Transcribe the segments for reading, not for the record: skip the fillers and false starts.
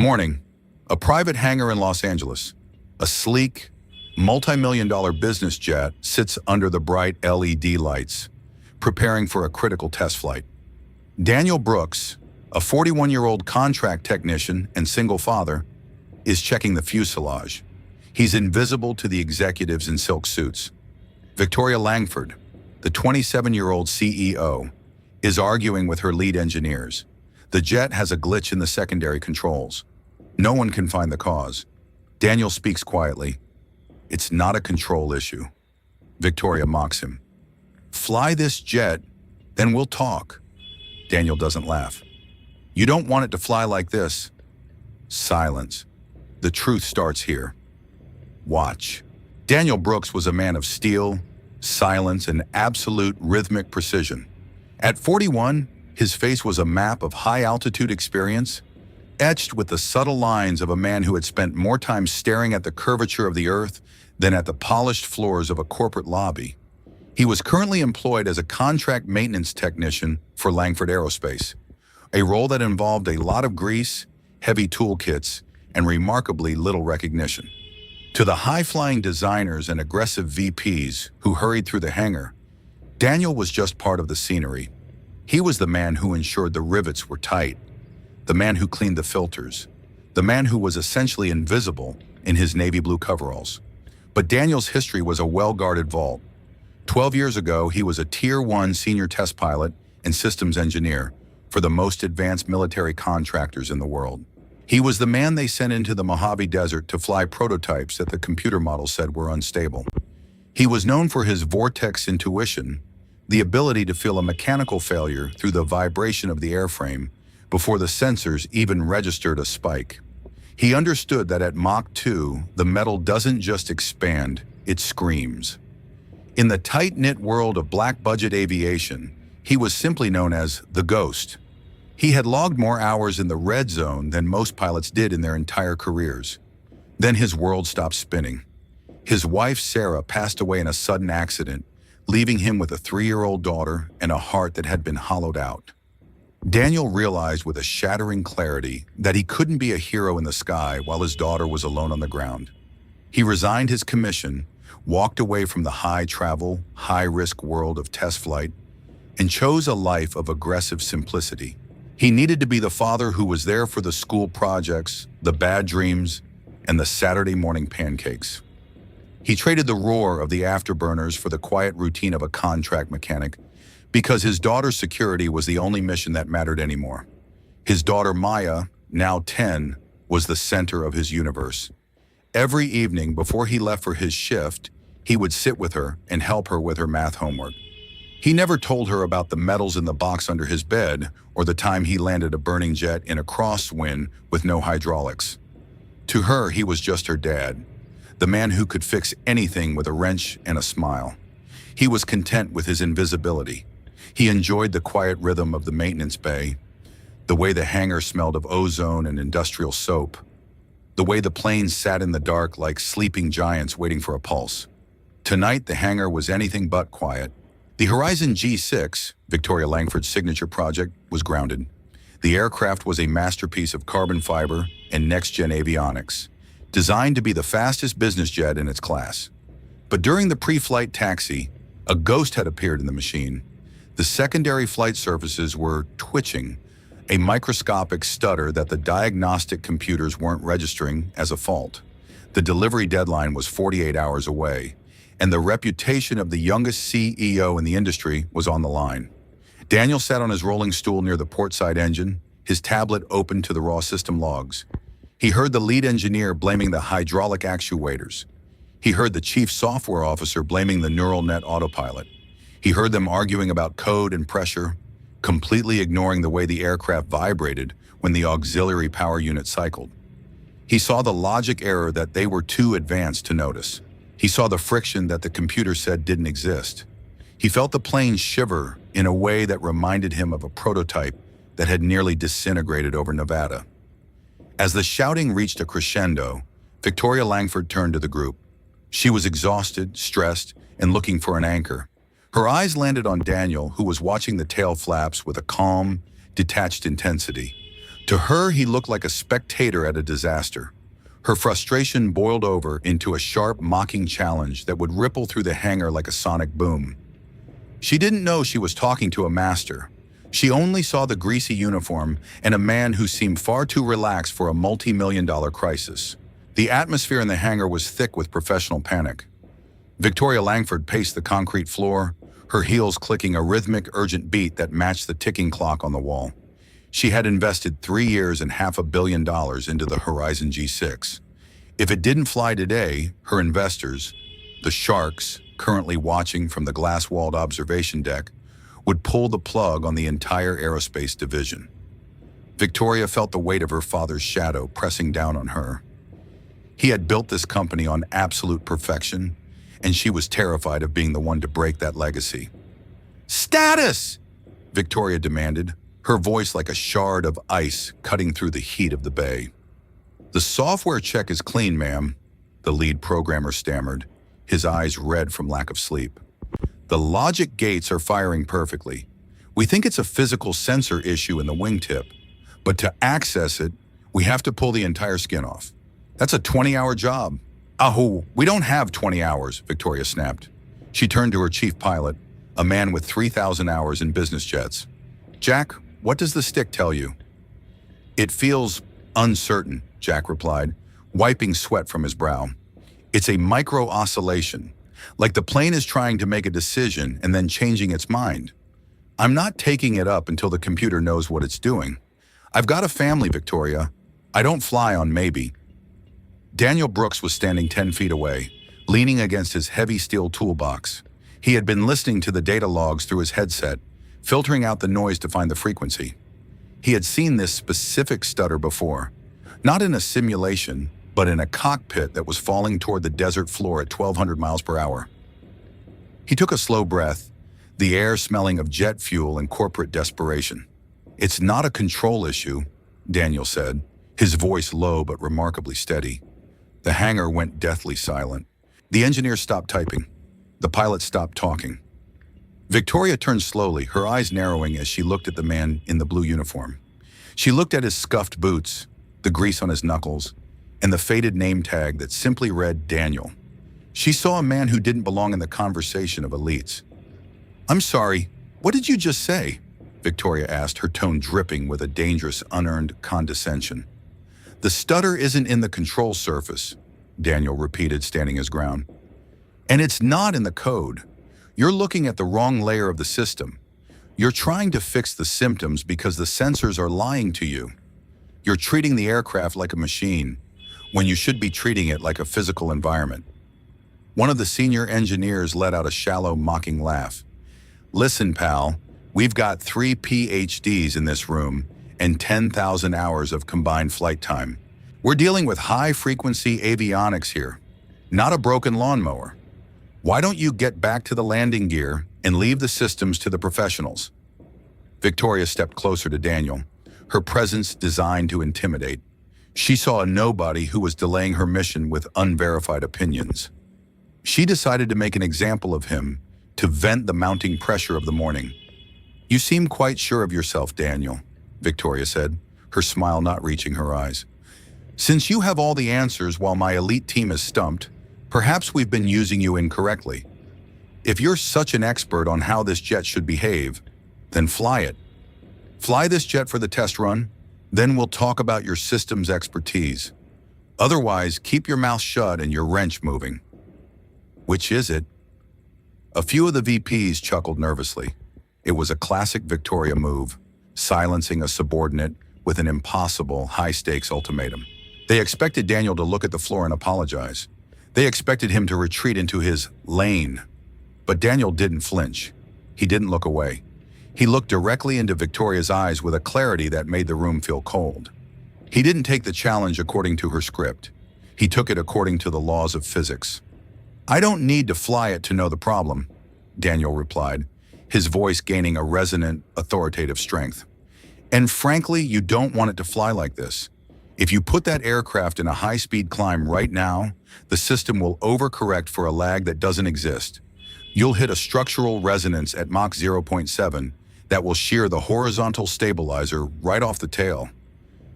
Morning. A private hangar in Los Angeles. A sleek, multi-million-dollar business jet sits under the bright LED lights, preparing for a critical test flight. Daniel Brooks, a 41-year-old contract technician and single father, is checking the fuselage. He's invisible to the executives in silk suits. Victoria Langford, the 27-year-old CEO, is arguing with her lead engineers. The jet has a glitch in the secondary controls. No one can find the cause. Daniel speaks quietly. It's not a control issue. Victoria mocks him. Fly this jet, then we'll talk. Daniel doesn't laugh. You don't want it to fly like this. Silence. The truth starts here. Watch. Daniel Brooks was a man of steel, silence, and absolute rhythmic precision. At 41, his face was a map of high-altitude experience, etched with the subtle lines of a man who had spent more time staring at the curvature of the earth than at the polished floors of a corporate lobby. He was currently employed as a contract maintenance technician for Langford Aerospace, a role that involved a lot of grease, heavy toolkits, and remarkably little recognition. To the high-flying designers and aggressive VPs who hurried through the hangar, Daniel was just part of the scenery. He was the man who ensured the rivets were tight, the man who cleaned the filters, the man who was essentially invisible in his navy blue coveralls. But Daniel's history was a well-guarded vault. 12 years ago, he was a Tier 1 senior test pilot and systems engineer for the most advanced military contractors in the world. He was the man they sent into the Mojave Desert to fly prototypes that the computer models said were unstable. He was known for his vortex intuition, the ability to feel a mechanical failure through the vibration of the airframe before the sensors even registered a spike. He understood that at Mach 2, the metal doesn't just expand, it screams. In the tight-knit world of black-budget aviation, he was simply known as the Ghost. He had logged more hours in the red zone than most pilots did in their entire careers. Then his world stopped spinning. His wife, Sarah, passed away in a sudden accident, leaving him with a 3-year-old daughter and a heart that had been hollowed out. Daniel realized with a shattering clarity that he couldn't be a hero in the sky while his daughter was alone on the ground. He resigned his commission, walked away from the high-travel, high-risk world of test flight, and chose a life of aggressive simplicity. He needed to be the father who was there for the school projects, the bad dreams, and the Saturday morning pancakes. He traded the roar of the afterburners for the quiet routine of a contract mechanic because his daughter's security was the only mission that mattered anymore. His daughter Maya, now 10, was the center of his universe. Every evening before he left for his shift, he would sit with her and help her with her math homework. He never told her about the metals in the box under his bed or the time he landed a burning jet in a crosswind with no hydraulics. To her, he was just her dad, the man who could fix anything with a wrench and a smile. He was content with his invisibility. He enjoyed the quiet rhythm of the maintenance bay, the way the hangar smelled of ozone and industrial soap, the way the planes sat in the dark like sleeping giants waiting for a pulse. Tonight, the hangar was anything but quiet. The Horizon G6, Victoria Langford's signature project, was grounded. The aircraft was a masterpiece of carbon fiber and next-gen avionics, designed to be the fastest business jet in its class. But during the pre-flight taxi, a ghost had appeared in the machine. The secondary flight surfaces were twitching, a microscopic stutter that the diagnostic computers weren't registering as a fault. The delivery deadline was 48 hours away, and the reputation of the youngest CEO in the industry was on the line. Daniel sat on his rolling stool near the portside engine, his tablet open to the raw system logs. He heard the lead engineer blaming the hydraulic actuators. He heard the chief software officer blaming the neural net autopilot. He heard them arguing about code and pressure, completely ignoring the way the aircraft vibrated when the auxiliary power unit cycled. He saw the logic error that they were too advanced to notice. He saw the friction that the computer said didn't exist. He felt the plane shiver in a way that reminded him of a prototype that had nearly disintegrated over Nevada. As the shouting reached a crescendo, Victoria Langford turned to the group. She was exhausted, stressed, and looking for an anchor. Her eyes landed on Daniel, who was watching the tail flaps with a calm, detached intensity. To her, he looked like a spectator at a disaster. Her frustration boiled over into a sharp, mocking challenge that would ripple through the hangar like a sonic boom. She didn't know she was talking to a master. She only saw the greasy uniform and a man who seemed far too relaxed for a multi-million-dollar crisis. The atmosphere in the hangar was thick with professional panic. Victoria Langford paced the concrete floor, her heels clicking a rhythmic, urgent beat that matched the ticking clock on the wall. She had invested 3 years and $500 million into the Horizon G6. If it didn't fly today, her investors, the sharks, currently watching from the glass-walled observation deck, would pull the plug on the entire aerospace division. Victoria felt the weight of her father's shadow pressing down on her. He had built this company on absolute perfection, and she was terrified of being the one to break that legacy. "Status!" Victoria demanded, her voice like a shard of ice cutting through the heat of the bay. "The software check is clean, ma'am," the lead programmer stammered, his eyes red from lack of sleep. "The logic gates are firing perfectly. We think it's a physical sensor issue in the wingtip, but to access it, we have to pull the entire skin off. That's a 20-hour job." "Oh, we don't have 20 hours, Victoria snapped. She turned to her chief pilot, a man with 3,000 hours in business jets. "Jack, what does the stick tell you?" "It feels uncertain," Jack replied, wiping sweat from his brow. "It's a micro-oscillation, like the plane is trying to make a decision and then changing its mind. I'm not taking it up until the computer knows what it's doing. I've got a family, Victoria. I don't fly on maybe." Daniel Brooks was standing 10 feet away, leaning against his heavy steel toolbox. He had been listening to the data logs through his headset, filtering out the noise to find the frequency. He had seen this specific stutter before, not in a simulation, but in a cockpit that was falling toward the desert floor at 1,200 miles per hour. He took a slow breath, the air smelling of jet fuel and corporate desperation. "It's not a control issue," Daniel said, his voice low but remarkably steady. The hangar went deathly silent. The engineer stopped typing. The pilot stopped talking. Victoria turned slowly, her eyes narrowing as she looked at the man in the blue uniform. She looked at his scuffed boots, the grease on his knuckles, and the faded name tag that simply read Daniel. She saw a man who didn't belong in the conversation of elites. "I'm sorry, what did you just say?" Victoria asked, her tone dripping with a dangerous, unearned condescension. "The stutter isn't in the control surface," Daniel repeated, standing his ground. "And it's not in the code. You're looking at the wrong layer of the system. You're trying to fix the symptoms because the sensors are lying to you. You're treating the aircraft like a machine, when you should be treating it like a physical environment." One of the senior engineers let out a shallow, mocking laugh. "Listen, pal, we've got 3 PhDs in this room and 10,000 hours of combined flight time. We're dealing with high-frequency avionics here, not a broken lawnmower. Why don't you get back to the landing gear and leave the systems to the professionals?" Victoria stepped closer to Daniel, her presence designed to intimidate. She saw a nobody who was delaying her mission with unverified opinions. She decided to make an example of him to vent the mounting pressure of the morning. "You seem quite sure of yourself, Daniel," Victoria said, her smile not reaching her eyes. "Since you have all the answers while my elite team is stumped, perhaps we've been using you incorrectly. If you're such an expert on how this jet should behave, then fly it. Fly this jet for the test run, then we'll talk about your system's expertise. Otherwise, keep your mouth shut and your wrench moving." "Which is it?" A few of the VPs chuckled nervously. It was a classic Victoria move, silencing a subordinate with an impossible, high-stakes ultimatum. They expected Daniel to look at the floor and apologize. They expected him to retreat into his lane. But Daniel didn't flinch. He didn't look away. He looked directly into Victoria's eyes with a clarity that made the room feel cold. He didn't take the challenge according to her script. He took it according to the laws of physics. "I don't need to fly it to know the problem," Daniel replied, his voice gaining a resonant, authoritative strength. "And frankly, you don't want it to fly like this. If you put that aircraft in a high-speed climb right now, the system will overcorrect for a lag that doesn't exist. You'll hit a structural resonance at Mach 0.7 that will shear the horizontal stabilizer right off the tail.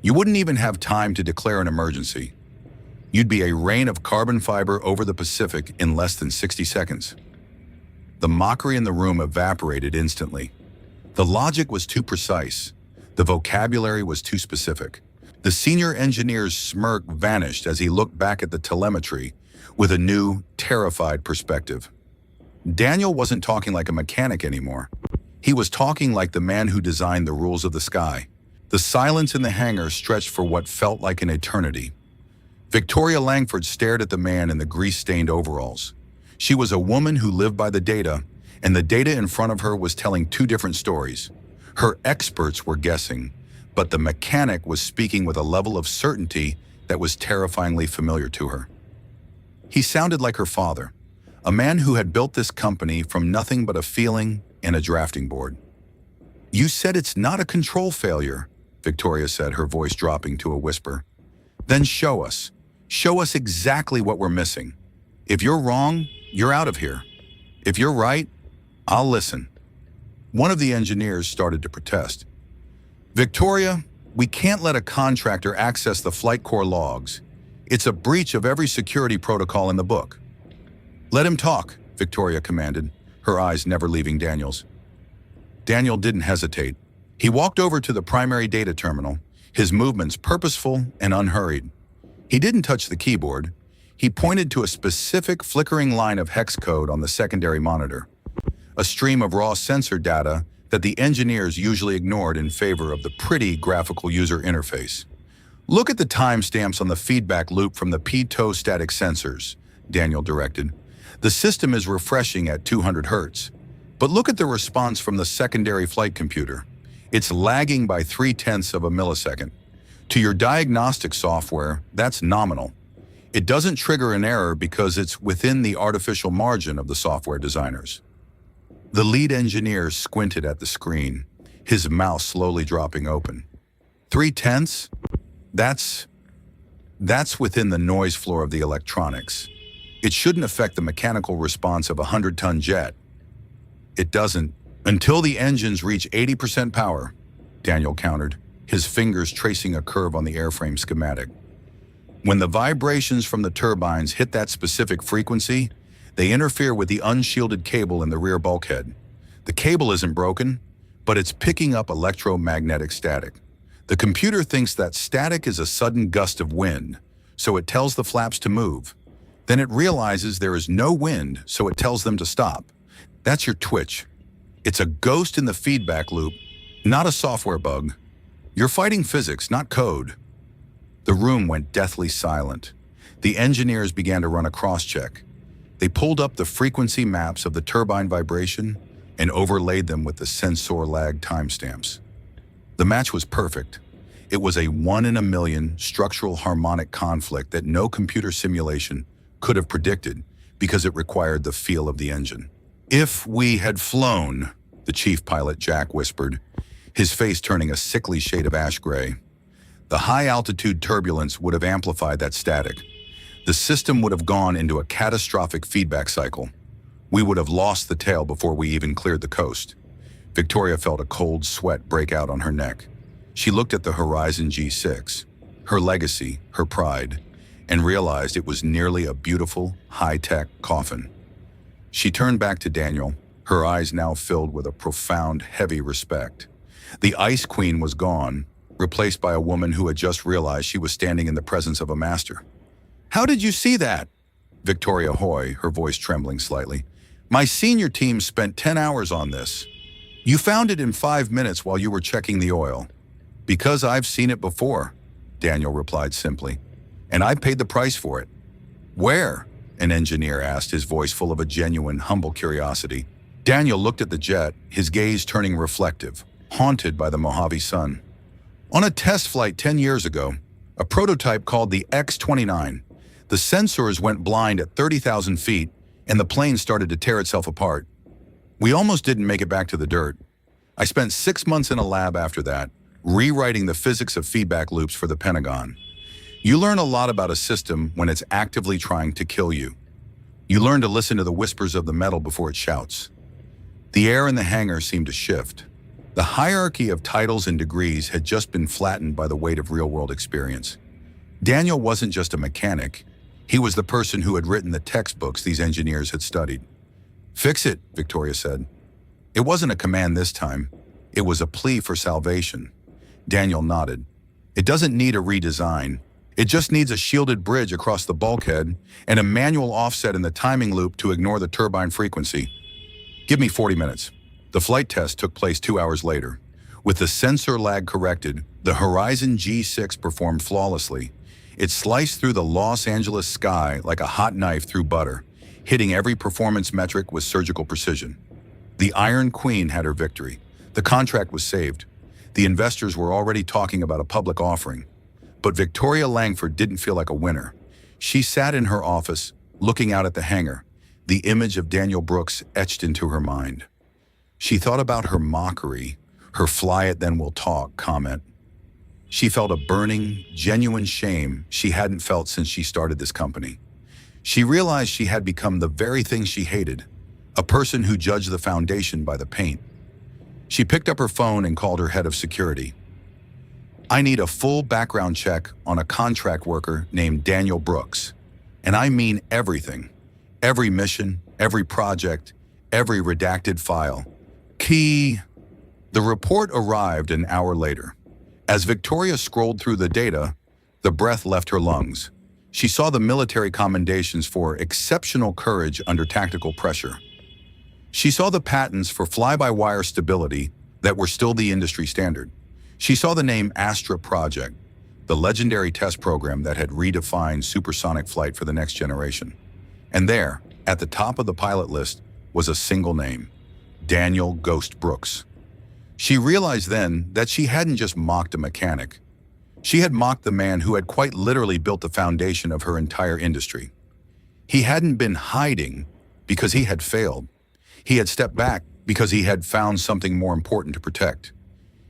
You wouldn't even have time to declare an emergency. You'd be a rain of carbon fiber over the Pacific in less than 60 seconds. The mockery in the room evaporated instantly. The logic was too precise. The vocabulary was too specific. The senior engineer's smirk vanished as he looked back at the telemetry with a new, terrified perspective. Daniel wasn't talking like a mechanic anymore. He was talking like the man who designed the rules of the sky. The silence in the hangar stretched for what felt like an eternity. Victoria Langford stared at the man in the grease-stained overalls. She was a woman who lived by the data, and the data in front of her was telling two different stories. Her experts were guessing, but the mechanic was speaking with a level of certainty that was terrifyingly familiar to her. He sounded like her father, a man who had built this company from nothing but a feeling and a drafting board. "You said it's not a control failure," Victoria said, her voice dropping to a whisper. "Then show us. Show us exactly what we're missing. If you're wrong, you're out of here. If you're right, I'll listen." One of the engineers started to protest. "Victoria, we can't let a contractor access the flight core logs. It's a breach of every security protocol in the book." "Let him talk," Victoria commanded, her eyes never leaving Daniel's. Daniel didn't hesitate. He walked over to the primary data terminal, his movements purposeful and unhurried. He didn't touch the keyboard. He pointed to a specific flickering line of hex code on the secondary monitor, a stream of raw sensor data that the engineers usually ignored in favor of the pretty graphical user interface. "Look at the timestamps on the feedback loop from the pitot static sensors," Daniel directed. "The system is refreshing at 200 Hz. But look at the response from the secondary flight computer. It's lagging by 0.3 of a millisecond. To your diagnostic software, that's nominal. It doesn't trigger an error because it's within the artificial margin of the software designers." The lead engineer squinted at the screen, his mouth slowly dropping open. 0.3? That's within the noise floor of the electronics. It shouldn't affect the mechanical response of a 100-ton jet. "It doesn't, until the engines reach 80% power," Daniel countered, his fingers tracing a curve on the airframe schematic. "When the vibrations from the turbines hit that specific frequency, they interfere with the unshielded cable in the rear bulkhead. The cable isn't broken, but it's picking up electromagnetic static. The computer thinks that static is a sudden gust of wind, so it tells the flaps to move. Then it realizes there is no wind, so it tells them to stop. That's your twitch. It's a ghost in the feedback loop, not a software bug. You're fighting physics, not code." The room went deathly silent. The engineers began to run a cross-check. They pulled up the frequency maps of the turbine vibration and overlaid them with the sensor lag timestamps. The match was perfect. It was a 1 in a million structural harmonic conflict that no computer simulation could have predicted because it required the feel of the engine. "If we had flown," the chief pilot Jack whispered, his face turning a sickly shade of ash gray, "the high-altitude turbulence would have amplified that static. The system would have gone into a catastrophic feedback cycle. We would have lost the tail before we even cleared the coast." Victoria felt a cold sweat break out on her neck. She looked at the Horizon G6, her legacy, her pride, and realized it was nearly a beautiful, high-tech coffin. She turned back to Daniel, her eyes now filled with a profound, heavy respect. The Ice Queen was gone, replaced by a woman who had just realized she was standing in the presence of a master. "How did you see that?" Victoria Hoy, her voice trembling slightly. "My senior team spent 10 hours on this. You found it in 5 minutes while you were checking the oil." "Because I've seen it before," Daniel replied simply. "And I paid the price for it." "Where?" an engineer asked, his voice full of a genuine, humble curiosity. Daniel looked at the jet, his gaze turning reflective, haunted by the Mojave sun. "On a test flight 10 years ago, a prototype called the X-29, the sensors went blind at 30,000 feet, and the plane started to tear itself apart. We almost didn't make it back to the dirt. I spent 6 months in a lab after that, rewriting the physics of feedback loops for the Pentagon. You learn a lot about a system when it's actively trying to kill you. You learn to listen to the whispers of the metal before it shouts." The air in the hangar seemed to shift. The hierarchy of titles and degrees had just been flattened by the weight of real-world experience. Daniel wasn't just a mechanic. He was the person who had written the textbooks these engineers had studied. "Fix it," Victoria said. It wasn't a command this time. It was a plea for salvation. Daniel nodded. "It doesn't need a redesign. It just needs a shielded bridge across the bulkhead and a manual offset in the timing loop to ignore the turbine frequency. Give me 40 minutes. The flight test took place 2 hours later. With the sensor lag corrected, the Horizon G6 performed flawlessly. It sliced through the Los Angeles sky like a hot knife through butter, hitting every performance metric with surgical precision. The Iron Queen had her victory. The contract was saved. The investors were already talking about a public offering. But Victoria Langford didn't feel like a winner. She sat in her office, looking out at the hangar, the image of Daniel Brooks etched into her mind. She thought about her mockery, her "fly it then we'll talk" comment. She felt a burning, genuine shame she hadn't felt since she started this company. She realized she had become the very thing she hated, a person who judged the foundation by the paint. She picked up her phone and called her head of security. "I need a full background check on a contract worker named Daniel Brooks. And I mean everything. Every mission, every project, every redacted file. Key." The report arrived an hour later. As Victoria scrolled through the data, the breath left her lungs. She saw the military commendations for exceptional courage under tactical pressure. She saw the patents for fly-by-wire stability that were still the industry standard. She saw the name Astra Project, the legendary test program that had redefined supersonic flight for the next generation. And there, at the top of the pilot list, was a single name: Daniel "Ghost" Brooks. She realized then that she hadn't just mocked a mechanic. She had mocked the man who had quite literally built the foundation of her entire industry. He hadn't been hiding because he had failed. He had stepped back because he had found something more important to protect.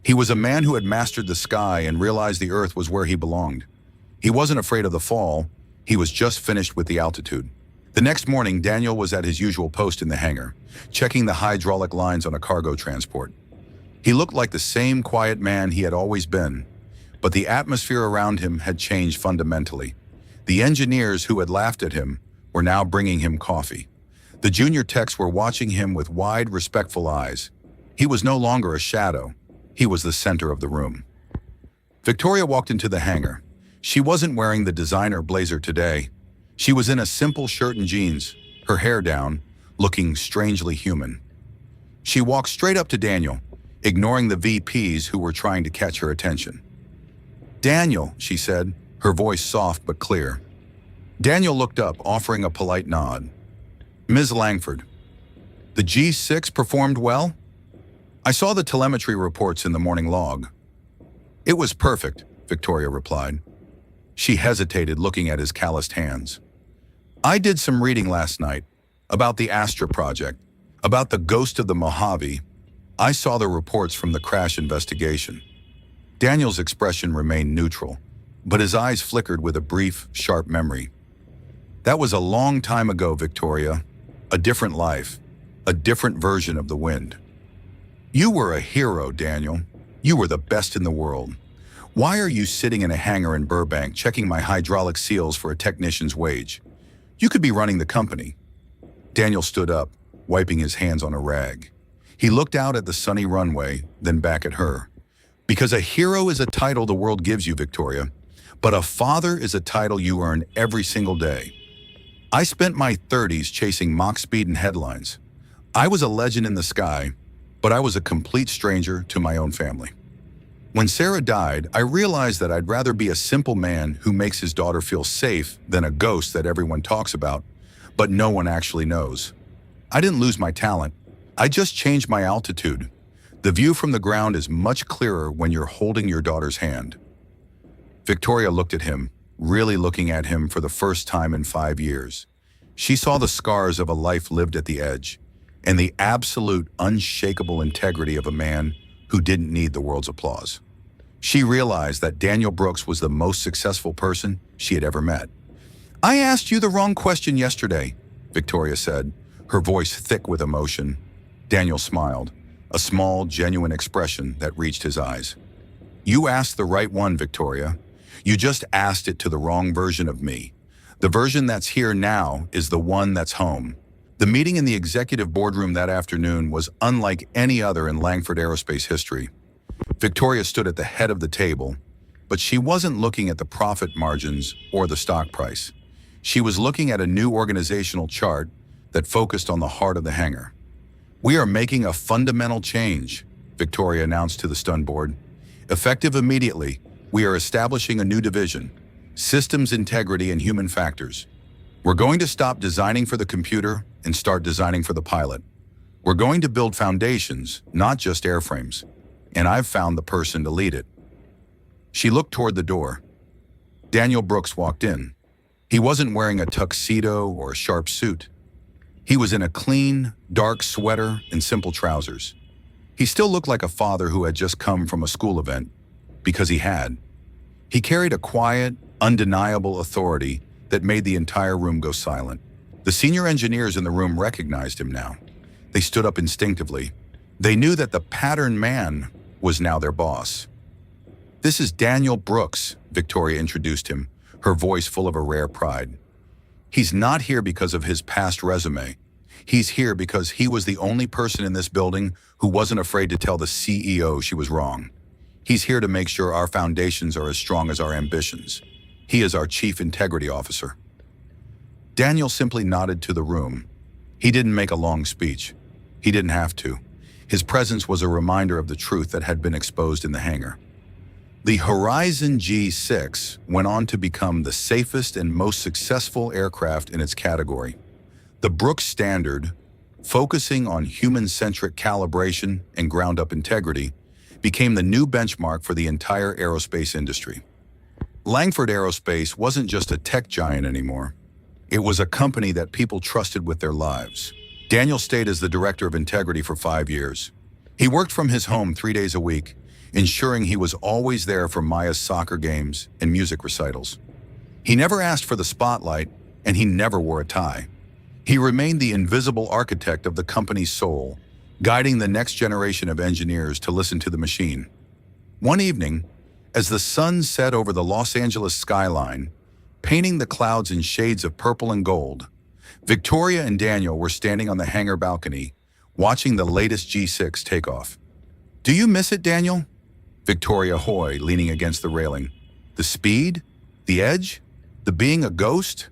He was a man who had mastered the sky and realized the earth was where he belonged. He wasn't afraid of the fall. He was just finished with the altitude. The next morning, Daniel was at his usual post in the hangar, checking the hydraulic lines on a cargo transport. He looked like the same quiet man he had always been, but the atmosphere around him had changed fundamentally. The engineers who had laughed at him were now bringing him coffee. The junior techs were watching him with wide, respectful eyes. He was no longer a shadow. He was the center of the room. Victoria walked into the hangar. She wasn't wearing the designer blazer today. She was in a simple shirt and jeans, her hair down, looking strangely human. She walked straight up to Daniel, ignoring the VPs who were trying to catch her attention. "Daniel," she said, her voice soft but clear. Daniel looked up, offering a polite nod. "Ms. Langford, the G6 performed well? I saw the telemetry reports in the morning log." "It was perfect," Victoria replied. She hesitated, looking at his calloused hands. "I did some reading last night about the Astra project, about the ghost of the Mojave. I saw the reports from the crash investigation." Daniel's expression remained neutral, but his eyes flickered with a brief, sharp memory. "That was a long time ago, Victoria. A different life, a different version of the wind." "You were a hero, Daniel. You were the best in the world. Why are you sitting in a hangar in Burbank checking my hydraulic seals for a technician's wage? You could be running the company." Daniel stood up, wiping his hands on a rag. He looked out at the sunny runway, then back at her. "Because a hero is a title the world gives you, Victoria, but a father is a title you earn every single day. I spent my 30s chasing Mach speed and headlines. I was a legend in the sky, but I was a complete stranger to my own family. When Sarah died, I realized that I'd rather be a simple man who makes his daughter feel safe than a ghost that everyone talks about, but no one actually knows. I didn't lose my talent. I just changed my altitude. The view from the ground is much clearer when you're holding your daughter's hand." Victoria looked at him, really looking at him for the first time in 5 years. She saw the scars of a life lived at the edge, and the absolute, unshakable integrity of a man who didn't need the world's applause. She realized that Daniel Brooks was the most successful person she had ever met. "I asked you the wrong question yesterday," Victoria said, her voice thick with emotion. Daniel smiled. a small, genuine expression that reached his eyes. "You asked the right one, Victoria. You just asked it to the wrong version of me. The version that's here now is the one that's home." The meeting in the executive boardroom that afternoon was unlike any other in Langford Aerospace history. Victoria stood at the head of the table, but she wasn't looking at the profit margins or the stock price. She was looking at a new organizational chart that focused on the heart of the hangar. "We are making a fundamental change," Victoria announced to the stunned board. "Effective immediately, we are establishing a new division, Systems Integrity and Human Factors. We're going to stop designing for the computer and start designing for the pilot. We're going to build foundations, not just airframes. And I've found the person to lead it." She looked toward the door. Daniel Brooks walked in. He wasn't wearing a tuxedo or a sharp suit. He was in a clean, dark sweater and simple trousers. He still looked like a father who had just come from a school event, because he had. He carried a quiet, undeniable authority that made the entire room go silent. The senior engineers in the room recognized him now. They stood up instinctively. They knew that the pattern man was now their boss. "This is Daniel Brooks," Victoria introduced him, her voice full of a rare pride. "He's not here because of his past resume. He's here because he was the only person in this building who wasn't afraid to tell the CEO she was wrong. He's here to make sure our foundations are as strong as our ambitions. He is our Chief Integrity Officer." Daniel simply nodded to the room. He didn't make a long speech. He didn't have to. His presence was a reminder of the truth that had been exposed in the hangar. The Horizon G6 went on to become the safest and most successful aircraft in its category. The Brooks Standard, focusing on human-centric calibration and ground-up integrity, became the new benchmark for the entire aerospace industry. Langford Aerospace wasn't just a tech giant anymore. It was a company that people trusted with their lives. Daniel stayed as the Director of Integrity for 5 years. He worked from his home 3 days a week, ensuring he was always there for Maya's soccer games and music recitals. He never asked for the spotlight, and he never wore a tie. He remained the invisible architect of the company's soul, guiding the next generation of engineers to listen to the machine. One evening, as the sun set over the Los Angeles skyline, painting the clouds in shades of purple and gold, Victoria and Daniel were standing on the hangar balcony, watching the latest G6 take off. "Do you miss it, Daniel?" Victoria Hoy, leaning against the railing. "The speed? The edge? The being a ghost?"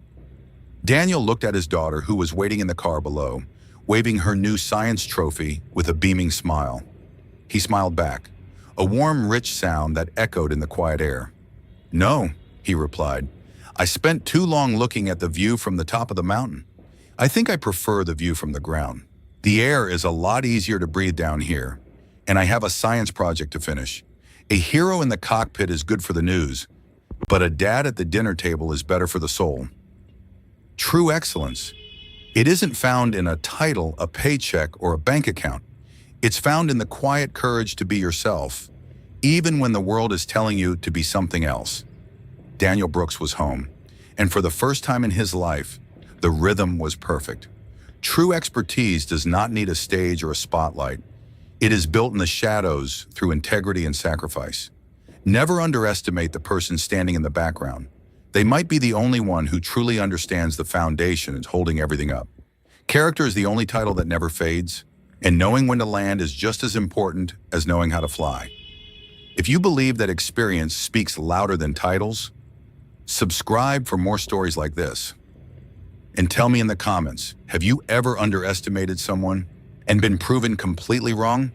Daniel looked at his daughter, who was waiting in the car below, waving her new science trophy with a beaming smile. He smiled back, a warm, rich sound that echoed in the quiet air. "No," he replied. "I spent too long looking at the view from the top of the mountain. I think I prefer the view from the ground. The air is a lot easier to breathe down here, and I have a science project to finish. A hero in the cockpit is good for the news, but a dad at the dinner table is better for the soul." True excellence. It isn't found in a title, a paycheck, or a bank account. It's found in the quiet courage to be yourself, even when the world is telling you to be something else. Daniel Brooks was home, and for the first time in his life, the rhythm was perfect. True expertise does not need a stage or a spotlight. It is built in the shadows through integrity and sacrifice. Never underestimate the person standing in the background. They might be the only one who truly understands the foundation and holding everything up. Character is the only title that never fades, and knowing when to land is just as important as knowing how to fly. If you believe that experience speaks louder than titles, subscribe for more stories like this. And tell me in the comments, have you ever underestimated someone and been proven completely wrong?